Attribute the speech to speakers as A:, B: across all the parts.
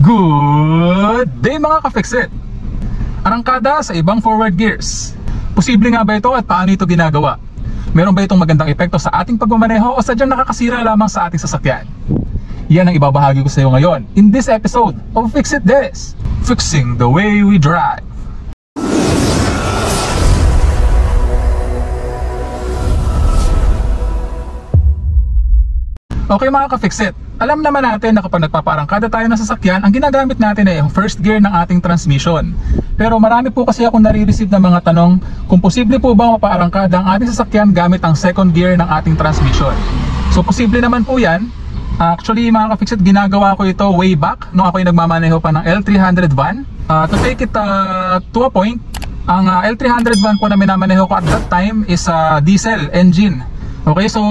A: Good day mga ka-fixit! Arangkada sa ibang forward gears. Posible nga ba ito at paano ito ginagawa? Meron ba itong magandang epekto sa ating pagmamaneho o sadyang nakakasira lamang sa ating sasakyan? Yan ang ibabahagi ko sa iyo ngayon in this episode of Fix It This, Fixing the Way We Drive. Okay mga ka-fixit, alam naman natin na kapag nagpaparangkada tayo ng sasakyan, ang ginagamit natin ay yung first gear ng ating transmission. Pero marami po kasi akong nare-receive na mga tanong kung posible po ba mapaarangkada ang ating sasakyan gamit ang second gear ng ating transmission. So posible naman po yan. Actually mga ka-fixit, ginagawa ko ito way back nung ako'y nagmamaneho pa ng L300 van. To take it to a point, ang L300 van po na minamaneho ko at that time is diesel engine. Okay, so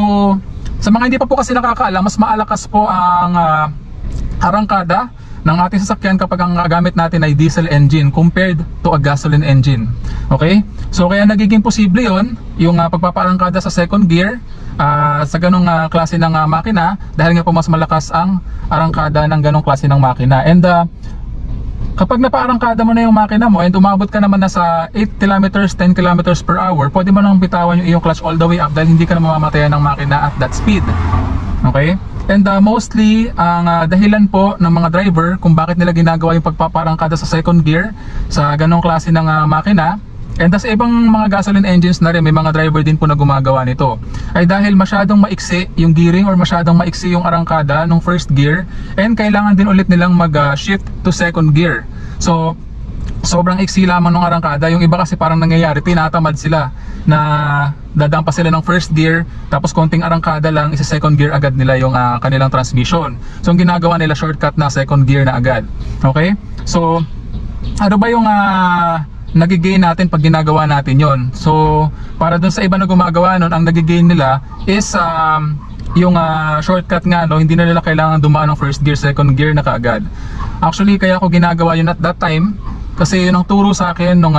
A: sa mga hindi pa po kasi nakakaalam, mas maalakas po ang arangkada ng ating sasakyan kapag ang gamit natin ay diesel engine compared to a gasoline engine. Okay? So kaya nagiging posible yon yung pagpaparangkada sa second gear sa ganong klase ng makina dahil nga po mas malakas ang arangkada ng ganong klase ng makina. And kapag napaarangkada mo na yung makina mo and umabot ka naman na sa 8 kilometers, 10 kilometers per hour, pwede mo nang bitawan yung iyong clutch all the way up dahil hindi ka na mamamatayan ng makina at that speed. Okay? And mostly, ang dahilan po ng mga driver kung bakit nila ginagawa yung pagpaparangkada sa second gear sa ganong klase ng makina, and sa ibang mga gasoline engines na rin, may mga driver din po na gumagawa nito, ay dahil masyadong maiksi yung gearing or masyadong maiksi yung arangkada ng first gear and kailangan din ulit nilang mag-shift to second gear. So sobrang iksi lamang ng arangkada. Yung iba kasi parang nangyayari, tinatamad sila na dadampa sila ng first gear tapos konting arangkada lang, isa second gear agad nila yung kanilang transmission. So ang ginagawa nila, shortcut na second gear na agad. Okay? So ano ba yung nagigain natin pag ginagawa natin yon? So para dun sa iba na gumagawa nun, ang nagigain nila is yung shortcut nga, no? Hindi na nila kailangan dumaan ng first gear, second gear na kaagad. Actually kaya ako ginagawa yun at that time kasi yun ang turo sa akin ng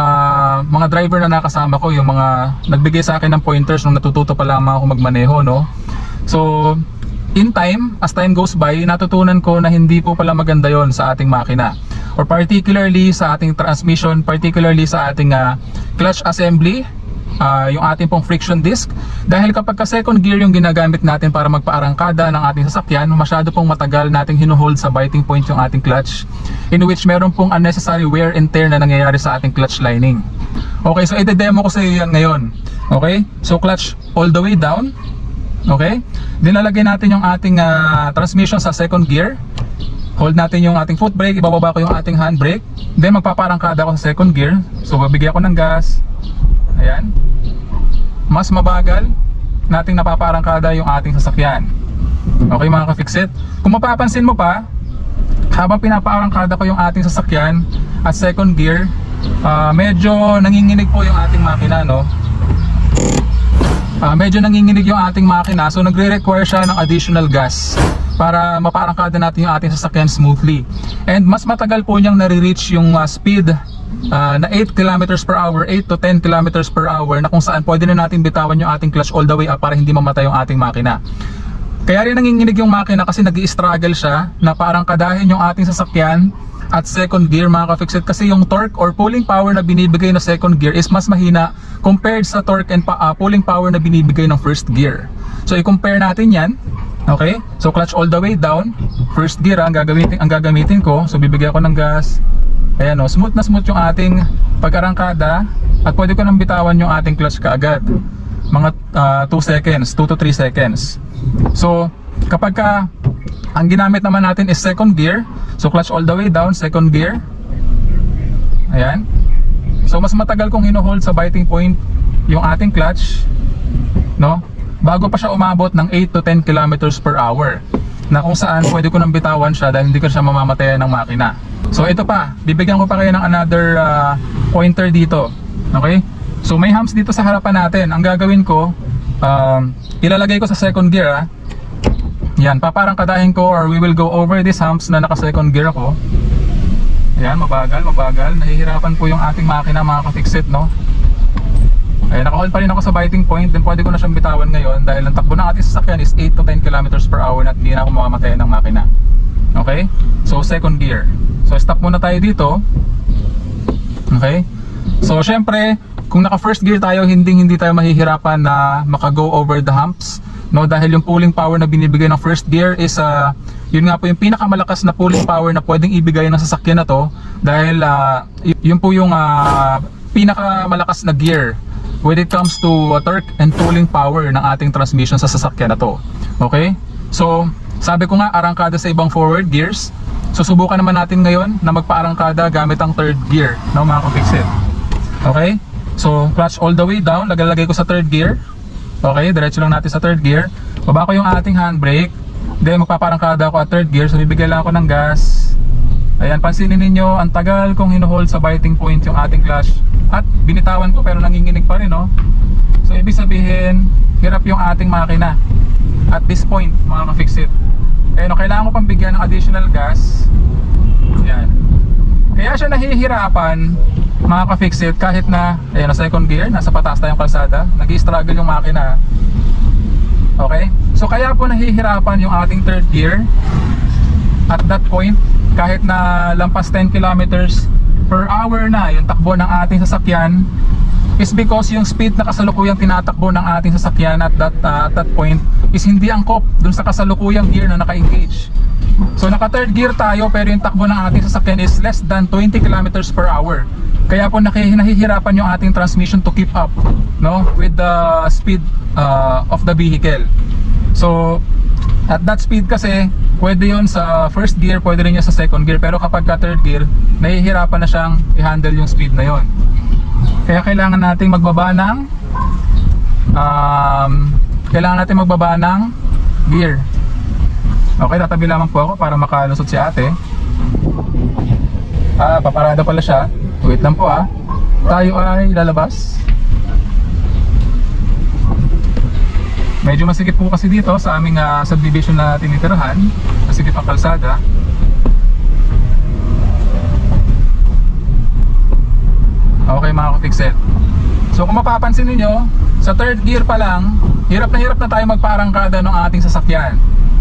A: mga driver na nakasama ko, yung mga nagbigay sa akin ng pointers nung natututo pa lamang ako magmaneho, no? So in time, as time goes by, natutunan ko na hindi po pala maganda yon sa ating makina, or particularly sa ating transmission, particularly sa ating clutch assembly, yung ating pong friction disc. Dahil kapag ka second gear yung ginagamit natin para magpaarangkada ng ating sasakyan, masyado pong matagal nating hinuhold sa biting point yung ating clutch, in which meron pong unnecessary wear and tear na nangyayari sa ating clutch lining. Okay, so i-demo ko sa iyo yan ngayon. Okay, so clutch all the way down. Okay, dinalagay natin yung ating transmission sa second gear. Hold natin yung ating foot brake, ibababa ko yung ating hand brake. Then magpaparangkada ako sa second gear. So babigyan ko ng gas. Ayan. Mas mabagal nating napaparangkada yung ating sasakyan. Okay mga ka-fixit, kung mapapansin mo pa, habang pinapaarangkada ko yung ating sasakyan at second gear, medyo nanginginig po yung ating makina, no? Medyo nanginginig yung ating makina, so nagre-require siya ng additional gas para maparangkada natin yung ating sasakyan smoothly. And mas matagal po niyang nare-reach yung speed na 8 kilometers per hour, 8 to 10 kilometers per hour, na kung saan pwede na natin bitawan yung ating clutch all the way up para hindi mamatay yung ating makina. Kaya rin nanginginig yung makina kasi nag-i-struggle siya na parang kadahin yung ating sasakyan at second gear mga ka-fixit, kasi yung torque or pulling power na binibigay na second gear is mas mahina compared sa torque and pulling power na binibigay ng first gear. So i-compare natin yan. Okay, so clutch all the way down, first gear ang gagamitin ko. So bibigyan ko ng gas. Ayan, no, smooth na smooth yung ating pag-arangkada at pwede ko nang bitawan yung ating clutch kaagad. Mga 2 seconds, 2 to 3 seconds. So kapag ang ginamit naman natin is second gear, so clutch all the way down, second gear. Ayan. So mas matagal kong hino-hold sa biting point yung ating clutch, no? Bago pa siya umabot ng 8 to 10 kilometers per hour, na kung saan pwede ko nang bitawan siya dahil hindi ko siya mamamatayan ng makina. So ito pa, bibigyan ko pa kayo ng another pointer dito. Okay? So may humps dito sa harapan natin. Ang gagawin ko, ilalagay ko sa second gear. Yan, paparangkadahin ko, or we will go over these humps na naka second gear ako. Yan, mabagal. Nahihirapan po yung ating makina mga ka-fixit, no? Ayan, naka-hold pa rin ako sa biting point. Then pwede ko na siyang bitawan ngayon dahil ang takbo ng ating sasakyan is 8 to 10 kilometers per hour at hindi na ako mamamatayan ng makina. Okay? So second gear. So stop muna tayo dito. Okay? So syempre, kung naka first gear tayo, hindi tayo mahihirapan na maka-go over the humps, no? Dahil yung pulling power na binibigay ng first gear is yun nga po yung pinakamalakas na pulling power na pwedeng ibigay ng sasakyan na to, dahil yun po yung pinakamalakas na gear when it comes to torque and pulling power ng ating transmission sa sasakyan na to. Okay? So sabi ko nga, arangkada sa ibang forward gears. Susubukan naman natin ngayon na magpa-arangkada gamit ang third gear, no, mga ka-fixit. Okay? So clutch all the way down, lagay ko sa third gear. Okay, diretso lang natin sa third gear. Baba ko yung ating handbrake. Then magpaparangkada ako at third gear. So bibigyan lang ako ng gas. Ayan, pansinin ninyo, ang tagal kong hinuhold sa biting point yung ating clutch. At binitawan ko pero nanginginig pa rin, no? So ibig sabihin, hirap yung ating makina at this point, mga ka-fixit. Kaya no, kailangan ko pang bigyan ng additional gas. Ayan. Kaya siya nahihirapan, mga ka-fixit, kahit na ayan, na second gear, nasa pataas tayong kalsada, nag-i-struggle yung makina. Okay? So kaya po nahihirapan yung ating third gear at that point, kahit na lampas 10 kilometers per hour na yung takbo ng ating sasakyan, is because yung speed na kasalukuyang tinatakbo ng ating sasakyan at that point is hindi angkop dun sa kasalukuyang gear na naka-engage. So naka third gear tayo pero yung takbo ng ating sasakyan is less than 20 kilometers per hour. Kaya po nahihirapan yung ating transmission to keep up, no, with the speed of the vehicle. So at that speed kasi, pwede yun sa first gear, pwede rin yun sa second gear. Pero kapag ka third gear, nahihirapan na siyang i-handle yung speed na yun. Kaya kailangan nating magbaba ng gear. Okay, tatabi lamang po ako para makalusot si ate. Paparada pala siya. Wait lang po tayo ay lalabas. Medyo masikip po kasi dito sa aming subdivision na tinitirahan. Masikip ang kalsada. Okay, mga ka-fixit. So kung mapapansin niyo, sa third gear pa lang, hirap na tayo magparangkada ng ating sasakyan.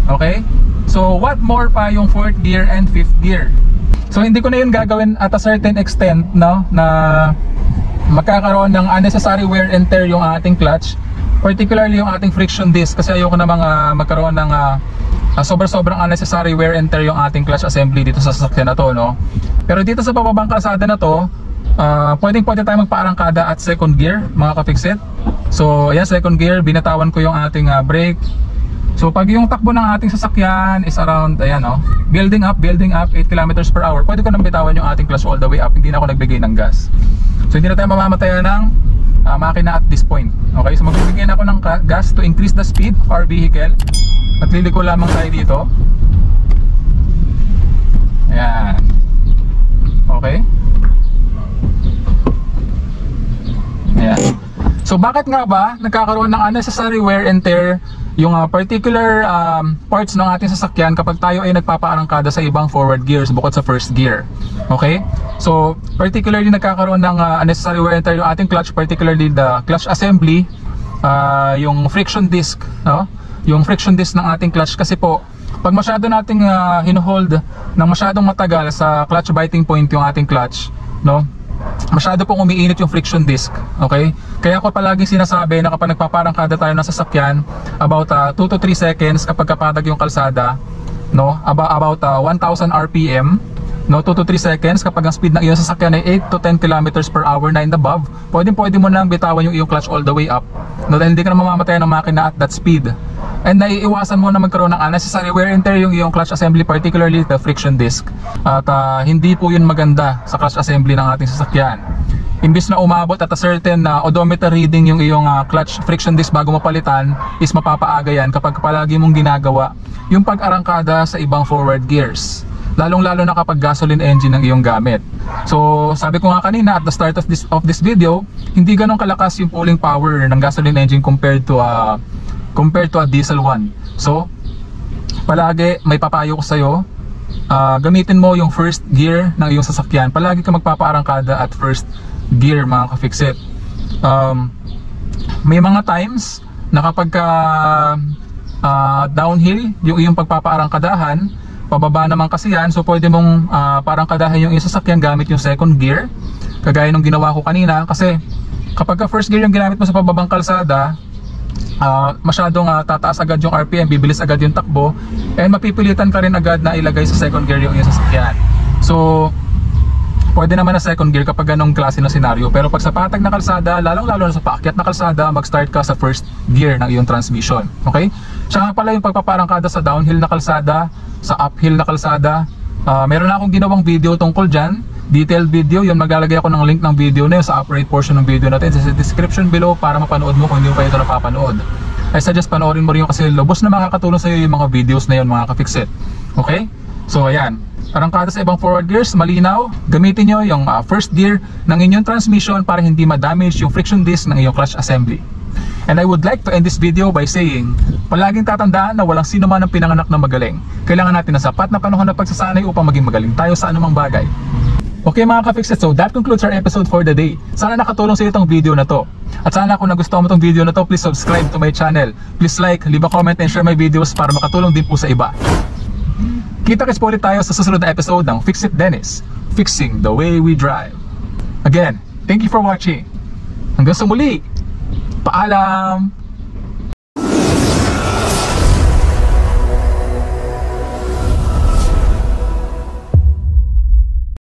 A: Okay? So what more pa yung fourth gear and fifth gear? So hindi ko na yun gagawin at a certain extent, no, na magkakaroon ng unnecessary wear and tear yung ating clutch, particularly yung ating friction disc, kasi ayoko namang magkaroon ng sobrang unnecessary wear and tear yung ating clutch assembly dito sa sasakyan na to, no. Pero dito sa pababang kalsada na to, pwede tayo magpaarangkada at second gear, mga ka-fixit. So ayan, second gear, binatawan ko yung ating brake. So pag yung takbo ng ating sasakyan is around, ayan, no, building up 8 kilometers per hour, pwede ko nang bitawan yung ating clutch all the way up, hindi na ako nagbigay ng gas. So hindi na tayo mamamatayan ng makina at this point. Okay, so magbibigay na ako ng gas to increase the speed of our vehicle. At liliko lamang tayo dito. Ayan. Okay. Ayan. So bakit nga ba nagkakaroon ng unnecessary wear and tear yung particular parts ng ating sasakyan kapag tayo ay nagpapaarangkada sa ibang forward gears bukod sa first gear? Okay? So particularly nagkakaroon ng unnecessary wear and tear yung ating clutch, particularly the clutch assembly, yung friction disc, no? Yung friction disc ng ating clutch, kasi po pag masyado nating hinuhold ng masyadong matagal sa clutch biting point yung ating clutch, no, masyado pong umiinit yung friction disc. Okay? Kaya ako palaging sinasabi na kapag nagpaparangkada tayo ng sasakyan, about 2 to 3 seconds kapag kapadag yung kalsada, no, about 1000 RPM, no, 2 to 3 seconds kapag ang speed ng iyong sasakyan ay 8 to 10 kilometers per hour na and above, pwede mo nang bitawan yung iyong clutch all the way up, no, dahil hindi ka na mamamatay ng makina at that speed. And naiiwasan mo na magkaroon ng unnecessary wear and tear yung iyong clutch assembly, particularly the friction disc. At hindi po yun maganda sa clutch assembly ng ating sasakyan. Imbis na umabot at a certain odometer reading yung iyong clutch friction disc bago mapalitan, is mapapaaga yan kapag palagi mong ginagawa yung pag-arangkada sa ibang forward gears, lalong-lalo na kapag gasoline engine ang iyong gamit. So sabi ko nga kanina at the start of this video, hindi ganun kalakas yung pulling power ng gasoline engine compared to a diesel one. So palagi may papayo ko sa'yo, gamitin mo yung first gear ng iyong sasakyan. Palagi ka magpapaarangkada at first gear, mga ka-fixit. May mga times na kapag downhill yung iyong pagpapaarangkadahan, Pababa naman kasi yan, so pwede mong parang kadahin yung sasakyan gamit yung second gear. Kagaya nung ginawa ko kanina, kasi kapag first gear yung ginamit mo sa pababang kalsada, masyadong tataas agad yung RPM, bibilis agad yung takbo, and mapipilitan ka rin agad na ilagay sa second gear yung sasakyan. So pwede naman na second gear kapag ganong klase ng senaryo, pero pag sa patag na kalsada, lalong-lalo na sa paakyat na kalsada, mag-start ka sa first gear ng iyong transmission. Okay? Siya nga pala yung pagpaparangkada sa downhill na kalsada, sa uphill na kalsada. Meron na akong ginawang video tungkol dyan, detailed video, yun maglalagay ako ng link ng video na yun sa upper right portion ng video natin sa description below para mapanood mo kung hindi mo pa ito napapanood. I suggest panoorin mo rin yun kasi lubos na makakatulong sa iyo yung mga videos na yun, mga ka-fixit. Okay? So ayan, arangkada sa ibang forward gears, malinaw, gamitin nyo yung first gear ng inyong transmission para hindi ma-damage yung friction disc ng iyong clutch assembly. And I would like to end this video by saying, palaging tatandaan na walang sino man ang pinanganak na magaling. Kailangan natin ng sapat na panahon na pagsasanay upang maging magaling tayo sa anumang bagay. Okay mga ka-fixit, so that concludes our episode for the day. Sana nakatulong sa iyo itong video na to. At sana kung nagustuhan mo itong video na to, please subscribe to my channel. Please like, leave a comment and share my videos para makatulong din po sa iba. Kita-kits po ulit tayo sa susunod na episode ng Fix It Dennis, Fixing the Way We Drive. Again, thank you for watching. Hanggang sa muli, paalam!